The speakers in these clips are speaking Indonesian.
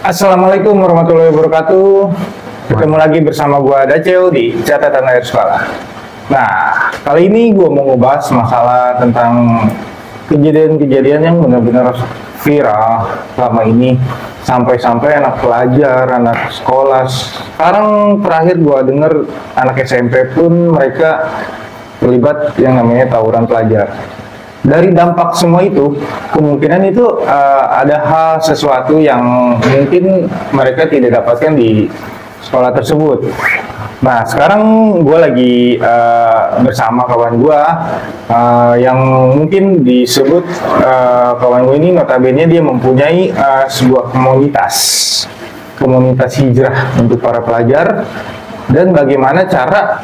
Assalamualaikum warahmatullahi wabarakatuh. Ketemu lagi bersama gua Daceo di Catatan Akhir Sekolah. Nah, kali ini gua mau ngebahas masalah tentang kejadian-kejadian yang benar-benar viral selama ini, sampai-sampai anak pelajar, anak sekolah. Sekarang terakhir gua denger anak SMP pun mereka terlibat yang namanya tawuran pelajar. Dari dampak semua itu, kemungkinan itu ada hal sesuatu yang mungkin mereka tidak dapatkan di sekolah tersebut. Nah, sekarang gue lagi bersama kawan gue yang mungkin disebut kawan gue ini notabene dia mempunyai sebuah komunitas hijrah untuk para pelajar, dan bagaimana cara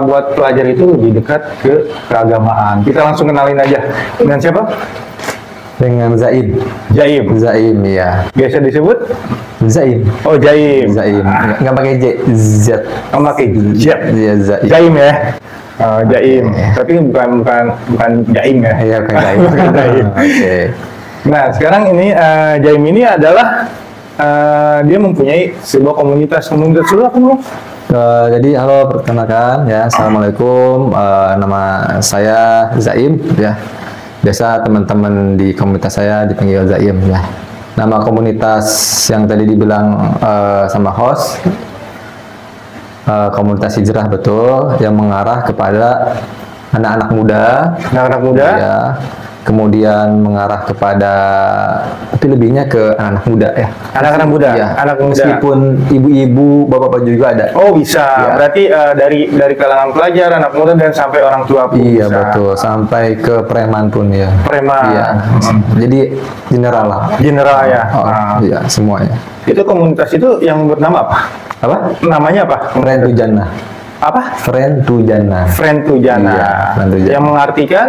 buat pelajar itu lebih dekat ke keagamaan. Kita langsung kenalin aja. Dengan siapa? Dengan Zaim. Zaim. Zaim, ya. Biasa disebut Zaim. Oh, Zaim. Zaim. Nggak pakai J, Z. Oh, pakai Z. Iya, Zaim. Zaim ya. Zaim. Tapi bukan Zaim ya. Iya, bukan Zaim. Oke. Nah, sekarang ini Zaim ini adalah dia mempunyai sebuah komunitas dulu apa belum? Jadi halo, perkenalkan ya, assalamualaikum, nama saya Zaim ya, biasa teman-teman di komunitas saya dipanggil Zaim ya. Nama komunitas yang tadi dibilang sama host, komunitas hijrah, betul, yang mengarah kepada anak-anak muda, ya, kemudian mengarah kepada, tapi lebihnya ke anak muda ya. Anak-anak muda, ya. Anak muda. Meskipun ibu-ibu, bapak-bapak juga ada. Oh, bisa. Ya. Berarti dari kalangan pelajar, anak muda, dan sampai orang tua pun Iya, bisa. betul, sampai ke preman pun ya. Preman. Iya. Jadi general lah. General ya. Oh, iya, semuanya. Itu komunitas itu yang bernama apa? Apa? Namanya apa? Friend to Jannah. Apa? Friend to Jannah. Friend to Jannah. Iya, Friend to Jannah. Yang mengartikan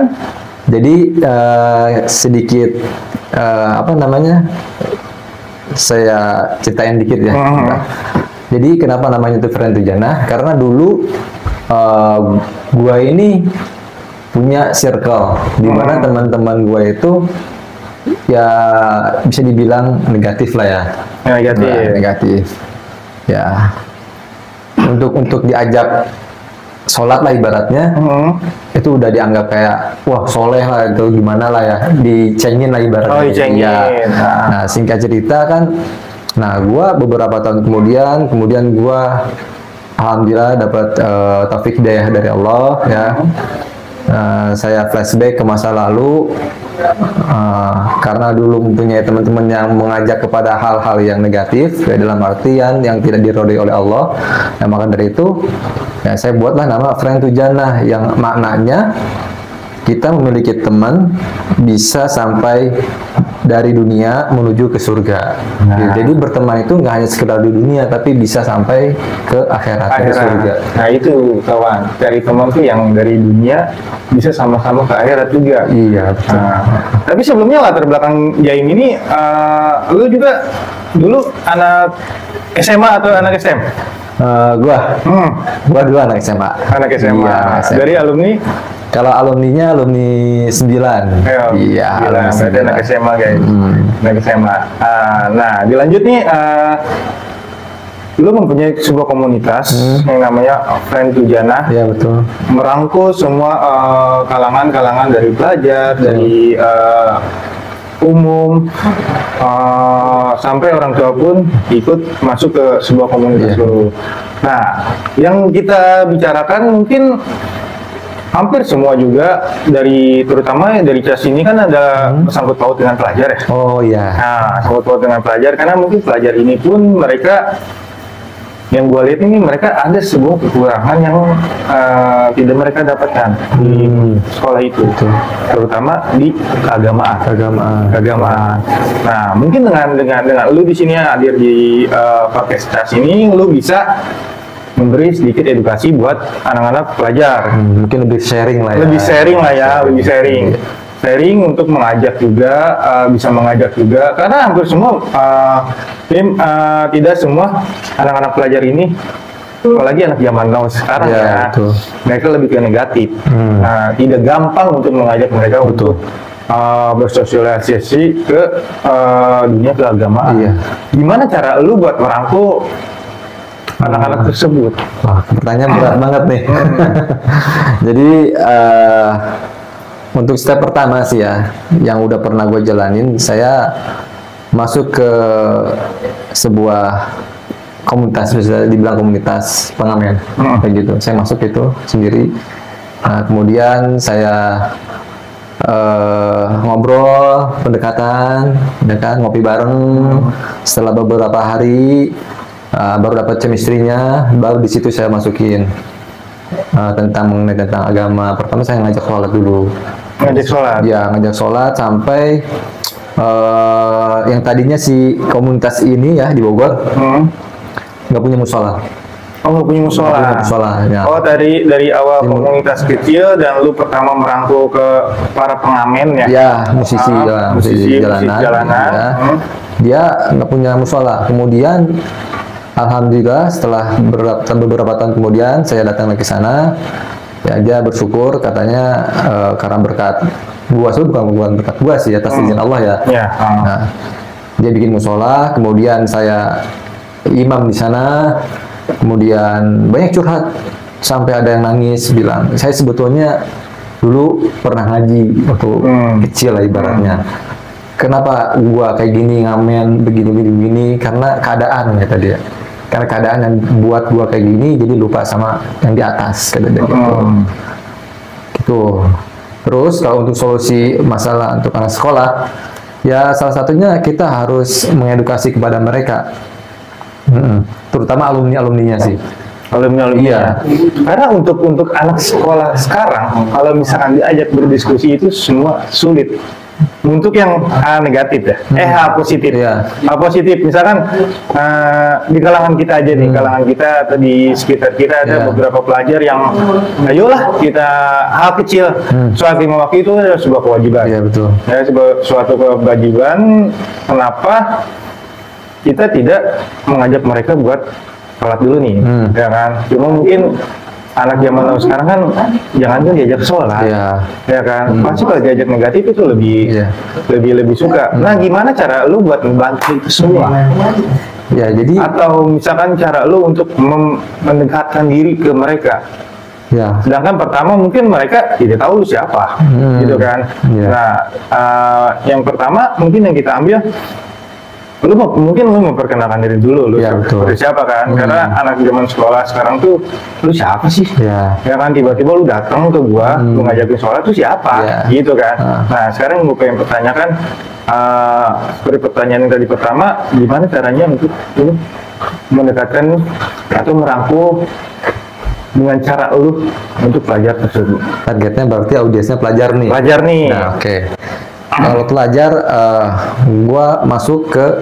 Jadi sedikit apa namanya? Saya ceritain dikit ya. Jadi kenapa namanya itu Friend to Jannah? Karena dulu gua ini punya circle di mana teman-teman gua itu ya bisa dibilang negatif lah ya. negatif. Nah, negatif. Ya. Untuk diajak sholat lah ibaratnya, itu udah dianggap kayak wah soleh lah, itu gimana lah ya, dicengin lah ibaratnya. Oh, dicengin. Ya. Nah, singkat cerita kan, nah gua beberapa tahun kemudian gua alhamdulillah dapat taufik hidayah dari Allah ya. Saya flashback ke masa lalu, karena dulu mempunyai teman-teman yang mengajak kepada hal-hal yang negatif, ya, dalam artian yang tidak diridhoi oleh Allah. Nah, maka dari itu ya saya buatlah nama Friend to Jannah, yang maknanya kita memiliki teman bisa sampai dari dunia menuju ke surga. Jadi berteman itu nggak hanya sekedar di dunia, tapi bisa sampai ke akhirat, ke surga. Nah, itu kawan, cari teman tuh yang dari dunia bisa sama-sama ke akhirat juga. Iya, betul. Tapi sebelumnya latar belakang Jaim ini, lu juga dulu anak SMA atau anak SM? Gua dulu anak SMA. Anak SMA. Iya, anak SMA. Dari alumni? Kalau alumninya alumni 9. Iya, alumni berarti 9. anak SMA guys. Anak SMA. Nah, dilanjut nih, lu mempunyai sebuah komunitas yang namanya Friend to Jannah. Iya, betul. Merangkul semua kalangan-kalangan dari pelajar, dari umum, sampai orang tua pun ikut masuk ke sebuah komunitas lu. Nah, yang kita bicarakan mungkin hampir semua juga, terutama dari CAS ini kan ada sangkut paut dengan pelajar ya. Oh iya. Nah, sangkut paut dengan pelajar, karena mungkin pelajar ini pun mereka, yang gue lihat ini, mereka ada sebuah kekurangan yang tidak mereka dapatkan di sekolah itu. Terutama di keagamaan. Nah, mungkin dengan lu di sini hadir di podcast CAS ini, lu bisa memberi sedikit edukasi buat anak-anak pelajar. Mungkin lebih sharing lah ya. Lebih sharing untuk mengajak juga, bisa mengajak juga, karena hampir semua tidak semua anak-anak pelajar ini apalagi anak zaman now sekarang ya, betul. mereka lebih ke negatif. Nah, tidak gampang untuk mengajak mereka untuk bersosialisasi ke dunia keagamaan. Iya. Gimana cara lu buat merangkul anak-anak tersebut? Wah, pertanyaan berat banget nih. Jadi untuk step pertama sih ya, yang udah pernah gue jalanin, saya masuk ke sebuah komunitas, bisa dibilang komunitas pengamen, kayak gitu. Saya masuk itu sendiri. Nah, kemudian saya ngobrol, pendekatan, ya kan, ngopi bareng. Setelah beberapa hari, baru dapat chemistry-nya, baru di situ saya masukin mengenai tentang agama. Pertama saya ngajak sholat dulu. Ngajak sholat? Ya, ngajak sholat sampai yang tadinya si komunitas ini ya di Bogor nggak punya musola. Oh, nggak punya musola. Nggak punya musola, ya. Oh, dari awal komunitas kecil dan lu pertama merangkul ke para pengamen ya? Ya, musisi, musisi jalanan. Ya. Dia nggak punya musola. Kemudian, alhamdulillah setelah beberapa tahun kemudian saya datang lagi ke sana. Ya, dia bersyukur, katanya karena berkat gua sih, bukan berkat gua sih, atas izin Allah ya. Nah, dia bikin musola, kemudian saya imam di sana, kemudian banyak curhat sampai ada yang nangis bilang, saya sebetulnya dulu pernah ngaji waktu kecil lah ibaratnya. Kenapa gua kayak gini ngamen begini karena keadaan kata dia. Karena keadaan yang buat gua kayak gini, jadi lupa sama yang di atas, kata dia gitu. Gitu. Terus kalau untuk solusi masalah untuk anak sekolah, ya salah satunya kita harus mengedukasi kepada mereka, terutama alumninya sih. Alumni. Iya. Karena untuk anak sekolah sekarang, kalau misalkan diajak berdiskusi itu semua sulit. Untuk yang negatif ya, hal positif. Iya. Hal positif, misalkan di kalangan kita aja nih, kalangan kita atau di sekitar kita ada beberapa pelajar yang, ayolah kita hal kecil, sholat 5 waktu itu adalah sebuah kewajiban. Iya betul. Ya, suatu kewajiban. Kenapa kita tidak mengajak mereka buat sholat dulu nih, ya kan? Cuma mungkin anak zaman now sekarang kan jangan kan diajak sholat, ya kan? Pasti kalau diajak negatif itu lebih suka. Nah, gimana cara lu buat membantu itu semua? Ya, jadi atau misalkan cara lu untuk mendekatkan diri ke mereka. Ya. Sedangkan pertama mungkin mereka tidak tahu lu siapa, gitu kan? Nah, yang pertama mungkin yang kita ambil, mungkin lu memperkenalkan diri dulu, lu seperti siapa kan? Karena anak zaman sekolah sekarang tuh, lu siapa sih? Ya kan, tiba-tiba lu datang ke gua, lu ngajakin sholat tuh siapa? Gitu kan? Nah, sekarang gua pengen pertanyakan, seperti pertanyaan yang tadi pertama, gimana caranya untuk lu mendekatkan atau merangkul dengan cara lu untuk pelajar tersebut? Targetnya berarti audiensnya pelajar nih. Pelajar nih. Nah, oke. Kalau pelajar, gua masuk ke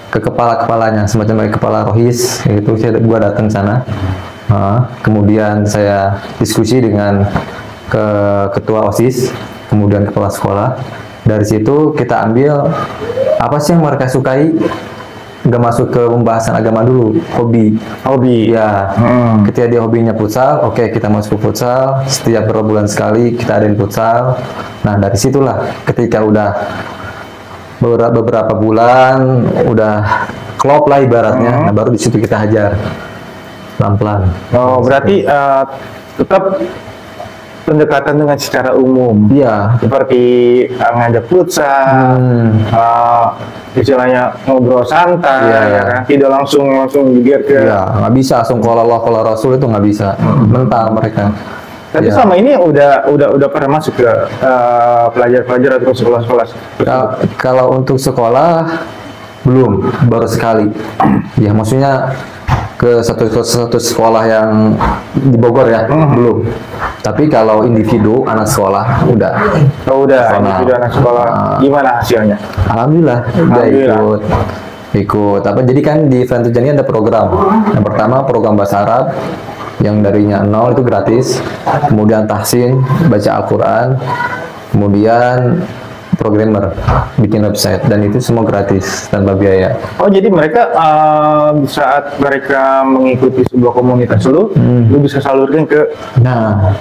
kepala-kepalanya, semacam kepala rohis, itu gua datang sana. Kemudian saya diskusi dengan ketua OSIS, kemudian kepala sekolah. Dari situ kita ambil apa sih yang mereka sukai. Nggak masuk ke pembahasan agama dulu, hobi ya. Ketika dia hobinya futsal, oke, kita masuk ke futsal. Setiap berapa bulan sekali kita adain futsal. Nah, dari situlah ketika udah beberapa bulan udah klop lah ibaratnya, nah baru di situ kita hajar pelan-pelan. Oh, berarti tetap pendekatan dengan secara umum. Iya. Seperti ngajak futsal, istilahnya ngobrol santai, ya kan? Tidak langsung biar ke. Iya, nggak bisa langsung kalau Allah kalau Rasul itu nggak bisa, mental mereka. Tapi selama ini udah pernah masuk ke pelajar-pelajar atau sekolah-sekolah? Kalau untuk sekolah belum, baru sekali. Ya, maksudnya ke satu sekolah yang di Bogor ya, belum. Tapi kalau individu anak sekolah udah. Oh, udah individu anak sekolah. Gimana hasilnya? Alhamdulillah. Ikut apa? Jadi kan di Venture ini ada program. Yang pertama program bahasa Arab yang darinya 0 itu gratis. Kemudian tahsin, baca Al-Quran. Kemudian programmer, bikin website, dan itu semua gratis tanpa biaya. Oh, jadi mereka di saat mereka mengikuti sebuah komunitas lu bisa salurkan ke Nah,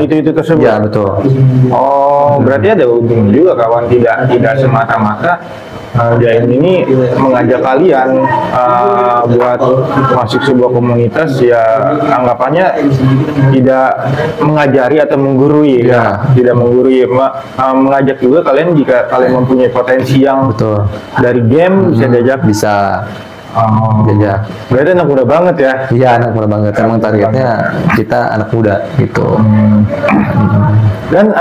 itu tersebut. ya betul. Oh, berarti ada untung juga kawan, tidak semata-mata Jain ini mengajak kalian buat masuk sebuah komunitas ya anggapannya tidak mengajari atau menggurui Ya. tidak menggurui, mengajak juga kalian jika kalian mempunyai potensi yang Betul. dari game bisa diajak. Bisa Oh, jajak. berarti anak muda banget ya. Iya, anak muda banget. Emang targetnya kita anak muda gitu. Dan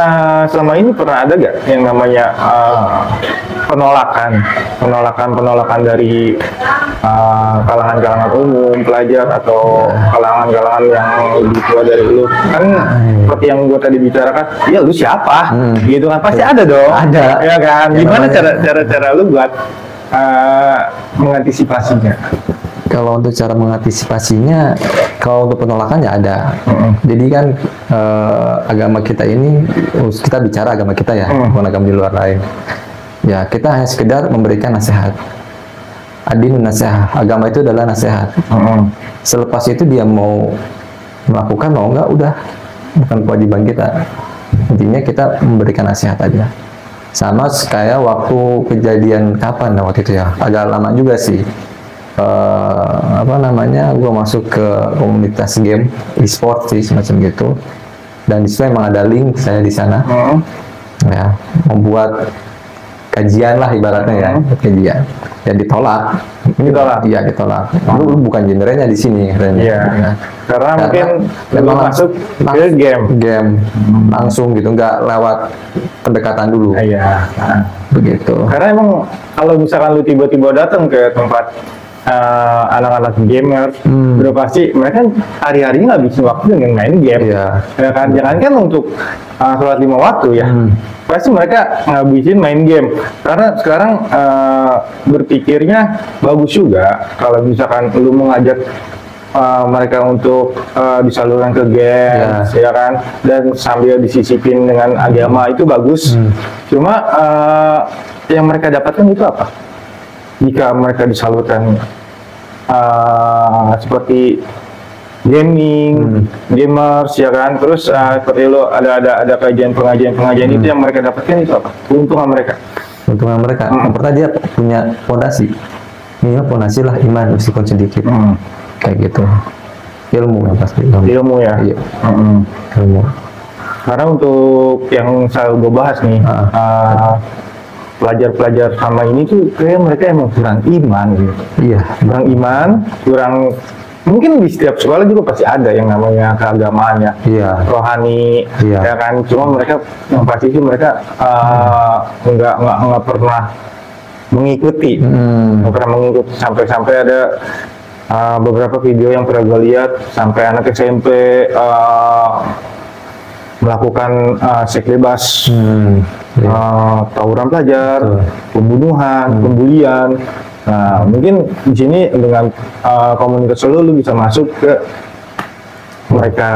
selama ini pernah ada gak yang namanya penolakan dari kalangan-kalangan umum, pelajar atau kalangan-kalangan yang lebih tua dari lu? Kan seperti yang gue tadi bicarakan, ya lu siapa? Gitu kan pasti ada dong. Ada. Ya kan. Ya, Gimana namanya- cara lu buat mengantisipasinya? Kalau untuk cara mengantisipasinya, kalau untuk penolakan ya ada. Jadi kan agama kita ini, kita bicara agama kita ya, bukan agama di luar lain. Ya, kita hanya sekedar memberikan nasihat. Adinun nasihat, agama itu adalah nasihat. Selepas itu dia mau melakukan, mau enggak, udah bukan kewajiban kita. Intinya kita memberikan nasihat aja. Sama kayak waktu kejadian kapan waktu itu ya, agak lama juga sih. Gue masuk ke komunitas game e-sport sih semacam gitu, dan disitu emang ada link saya di sana ya, membuat kajian lah ibaratnya ya, kajian dan ditolak. Iya, ditolak. Lu bukan genrenya di sini katanya. Iya. Ya. Karena mungkin memang lu masuk ke game. langsung gitu, nggak lewat pendekatan dulu. Iya. Begitu. Karena emang kalau misalkan lu tiba-tiba datang ke tempat anak-anak gamer, udah pasti mereka hari-harinya ngabisin waktu dengan main game. Iya. Ya kan, jangankan untuk sholat 5 waktu ya, pasti mereka ngabisin main game. Karena sekarang berpikirnya bagus juga kalau misalkan lu mengajak mereka untuk disalurkan ke game, ya kan, dan sambil disisipin dengan agama, itu bagus. Cuma yang mereka dapatkan itu apa? Jika mereka disalurkan seperti gaming, gamers, ya kan, terus seperti lo ada pengajian itu yang mereka dapatkan itu apa? Keuntungan mereka. Keuntungan mereka, yang pertama dia punya fondasi. Minimal fondasi lah, iman meskipun sedikit. Kayak gitu. Ilmu yang pasti. Ilmu ya. Iya. Ilmu. Karena untuk yang saya gue bahas nih, pelajar-pelajar sama ini tuh kayak mereka emang kurang iman gitu. Iya. Kurang iman, mungkin di setiap sekolah juga pasti ada yang namanya keagamaan ya. Iya. Rohani, Iya. ya kan. Cuma mereka yang pasti sih mereka nggak pernah mengikuti, nggak pernah mengikuti sampai ada beberapa video yang pernah gue lihat sampai anak SMP melakukan seks bebas, tawuran pelajar, pembunuhan, pembulian. Nah, mungkin di sini dengan komunitas lu bisa masuk ke mereka.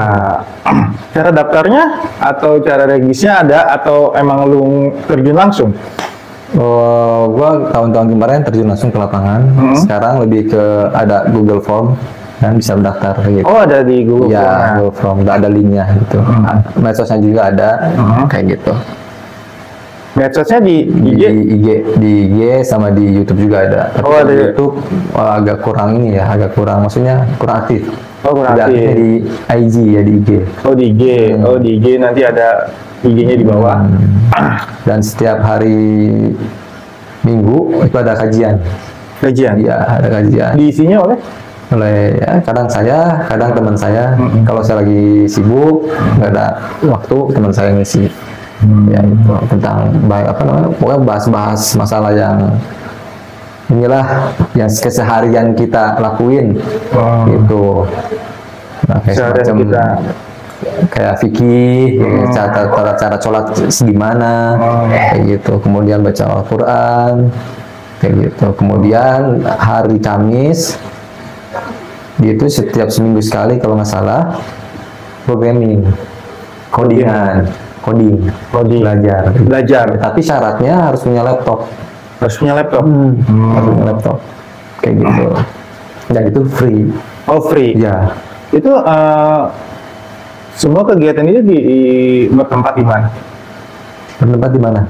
Cara daftarnya atau cara regisnya ada atau emang lu terjun langsung? Gua tahun-tahun kemarin terjun langsung ke lapangan. Sekarang lebih ke ada Google Form dan bisa mendaftar gitu. Oh, ada di Google Ya, Form. Google Form, ada linknya gitu. Medsosnya juga ada, kayak gitu. Medsosnya di Di IG sama di YouTube juga ada. Tapi Oh, ada di ya? YouTube agak kurang ini ya, maksudnya kurang aktif. Oh, kurang Tidak aktif. aktifnya di IG ya, di IG. Oh, di IG. Oh, di IG nanti ada IG-nya di bawah. Dan setiap hari Minggu itu ada kajian. Kajian. Iya, ada kajian. Diisinya oleh Ya, kadang saya, kadang teman saya. Kalau saya lagi sibuk, nggak ada waktu, teman saya ngisi. Ya itu tentang pokoknya bahas-bahas masalah yang inilah yang keseharian kita lakuin gitu. Nah, kayak Keseharian semacam kita. kayak fikih, cara sholat gimana, kayak gitu. Kemudian baca Al-Quran, kayak gitu. Kemudian hari Kamis, itu setiap seminggu sekali kalau nggak salah, programming, codingan. coding, belajar. Tapi syaratnya harus punya laptop. Harus punya laptop. Harus punya laptop. Kayak gitu. Dan itu free. Oh, free. Ya. Itu semua kegiatan itu bertempat di mana? Bertempat di mana?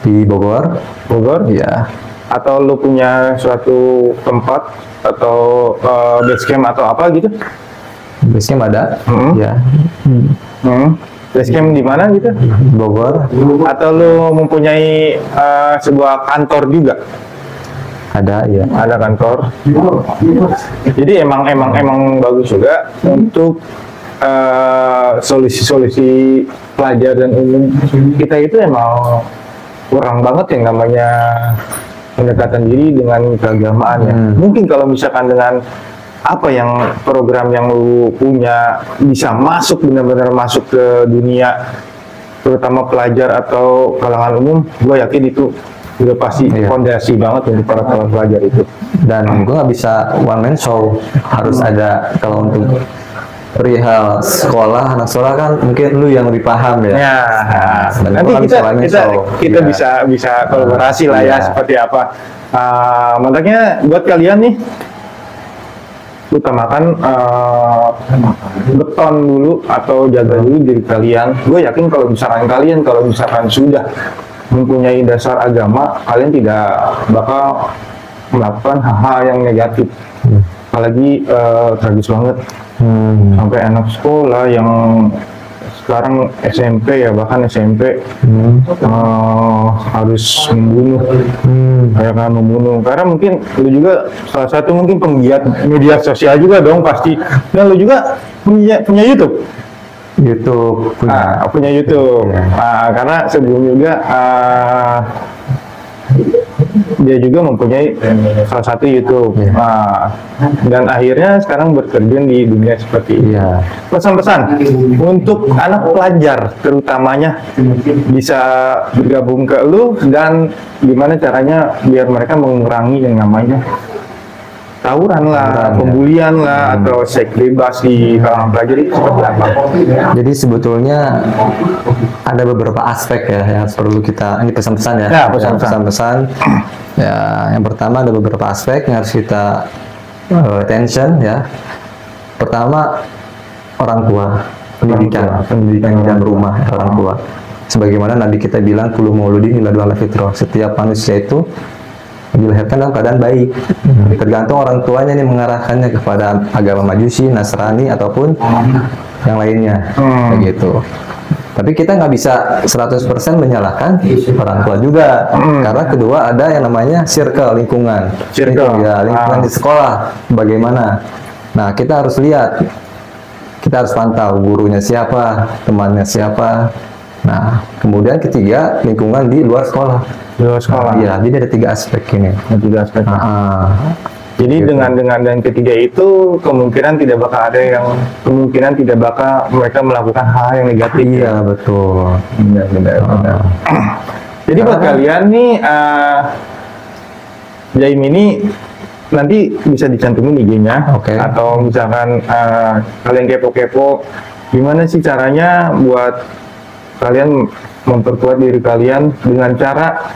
Di Bogor. Bogor? Iya. Atau lu punya suatu tempat atau base camp atau apa gitu? Base camp ada. Ya. Base camp di mana gitu? Bogor. Atau lu mempunyai sebuah kantor juga? Ada, ya. Ada kantor. Jadi emang bagus juga untuk solusi-solusi pelajar dan umum kita itu emang kurang banget yang namanya pendekatan diri dengan keagamaan ya. Mungkin kalau misalkan dengan apa yang program yang lu punya bisa masuk benar-benar masuk ke dunia terutama pelajar atau kalangan umum, gue yakin itu udah pasti fondasi banget untuk para pelajar itu. Dan gue nggak bisa one man show, harus ada. Kalau untuk perihal sekolah, anak sekolah kan mungkin lu yang lebih paham ya. Nanti kita bisa kolaborasi lah ya seperti apa. Makanya buat kalian nih utamakan beton dulu atau jaga dulu diri kalian. Gue yakin kalau misalkan sudah mempunyai dasar agama, kalian tidak bakal melakukan hal-hal yang negatif. Apalagi tragis banget sampai anak sekolah yang sekarang SMP ya, bahkan SMP harus membunuh, karena mungkin lu juga salah satu mungkin penggiat media sosial juga dong pasti, dan lu juga punya YouTube. Punya YouTube. Karena sebelum juga dia juga mempunyai salah satu YouTube. Dan akhirnya sekarang bekerja di dunia seperti ini. Pesan-pesan untuk anak pelajar terutamanya bisa bergabung ke lu, dan gimana caranya biar mereka mengurangi yang namanya tawuran lah, pembulian lah, atau seks bebas di kalangan pelajar itu seperti apa? Jadi sebetulnya ada beberapa aspek ya yang perlu kita, ini pesan-pesan ya. Pesan-pesan. Ya, yang pertama ada beberapa aspek yang harus kita attention ya. Pertama, orang tua, pendidikan di dalam rumah orang tua. Sebagaimana Nabi kita bilang, kullu mauludin yuladun ala fitrah. Setiap manusia itu dilahirkan dalam keadaan baik. Tergantung orang tuanya nih mengarahkannya kepada agama Majusi, Nasrani ataupun yang lainnya, begitu. Tapi kita nggak bisa 100% menyalahkan orang tua juga, karena kedua ada yang namanya circle, lingkungan di sekolah bagaimana. Nah, kita harus lihat, kita harus pantau gurunya siapa, temannya siapa. Nah, kemudian ketiga, lingkungan di luar sekolah. Iya, jadi ada 3 aspek ini. Jadi gitu. dengan ketiga itu kemungkinan tidak bakal mereka melakukan hal yang negatif. Iya, betul. Benar. Jadi buat kalian nih, Jaim ini nanti bisa dicantumin IG-nya, atau misalkan kalian kepo-kepo gimana sih caranya buat kalian memperkuat diri kalian dengan cara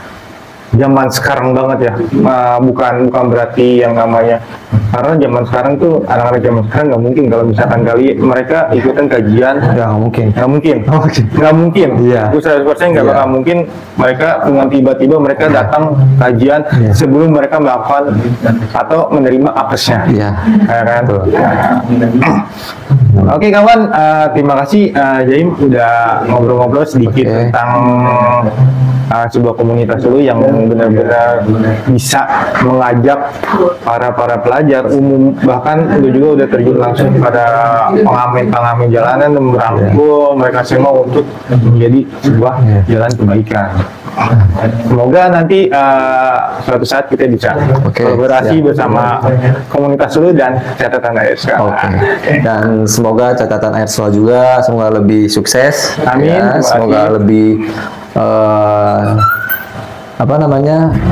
zaman sekarang banget ya, bukan berarti yang namanya, karena zaman sekarang tuh anak-anak zaman sekarang nggak mungkin kalau misalkan mereka ikutan kajian, nggak mungkin, iya. 100% nggak bakal mungkin mereka dengan tiba-tiba mereka datang kajian sebelum mereka melakukan atau menerima apesnya, kan? Oke kawan, terima kasih Jaim udah ngobrol-ngobrol sedikit tentang sebuah komunitas dulu yang benar-benar bisa mengajak para pelajar umum, bahkan lu juga udah terjun langsung pada pengamen jalanan dan merangkul mereka semua untuk menjadi sebuah jalan kebaikan. Semoga nanti suatu saat kita bisa kolaborasi bersama komunitas dulu dan catatan AIRSWA. Dan semoga catatan AIRSWA juga semoga lebih sukses. Amin. Ya, semoga lebih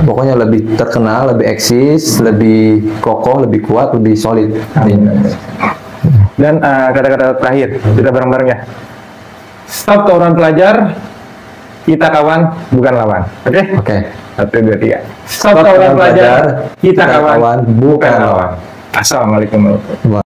pokoknya lebih terkenal, lebih eksis, lebih kokoh, lebih kuat, lebih solid. Dan kata-kata terakhir kita bareng-bareng ya. Stop tawuran pelajar, kita kawan bukan lawan. Oke? Oke. 1, 2, 3. Stop tawuran pelajar, kita kawan bukan lawan. Assalamualaikum warahmatullahi wabarakatuh.